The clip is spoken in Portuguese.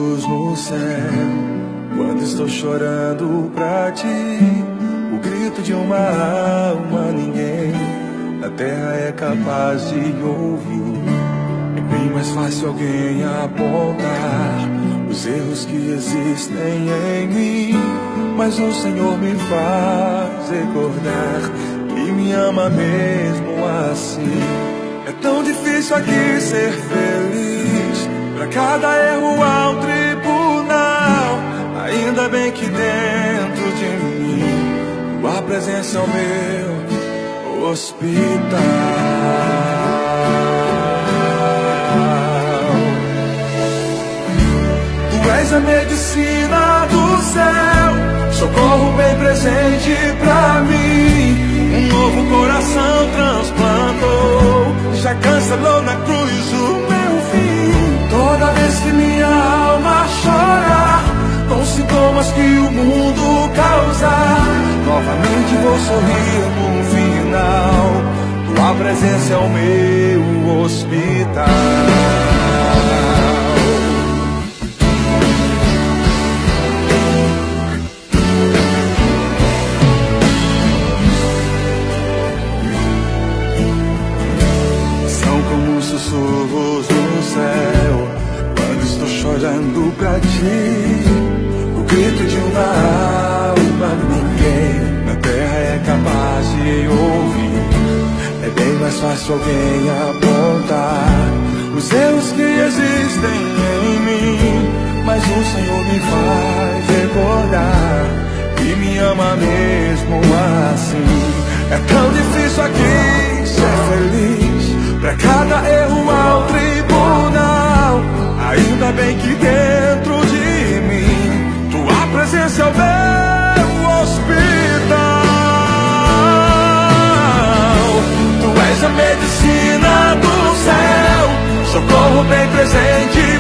sussurros no céu. Quando estou chorando pra ti, o grito de uma alma ninguém na terra é capaz de ouvir. É bem mais fácil alguém apontar os erros que existem em mim, mas o Senhor me faz recordar que me ama mesmo assim. É tão difícil aqui ser feliz, pra cada erro há um tribunal. Ainda bem que dentro de mim tua presença é o meu hospital. Tu és a medicina do céu, socorro bem presente pra mim. Um novo coração transplantou, já cancelou na cruz o meu fim. Toda vez que minha alma chora, com sintomas que o mundo causa, novamente vou sorrir no final. Tua presença é o meu hospital. Sussurros no céu, quando estou chorando pra ti, o grito de uma alma ninguém na terra é capaz de ouvir. É bem mais fácil alguém apontar os erros que existem em mim, mas o Senhor me faz recordar que me ama mesmo assim. É tão difícil aqui ser feliz, pra cada erro há um tribunal. Ainda bem que dentro de mim tua presença é o meu hospital. Tu és a medicina do céu, socorro bem presente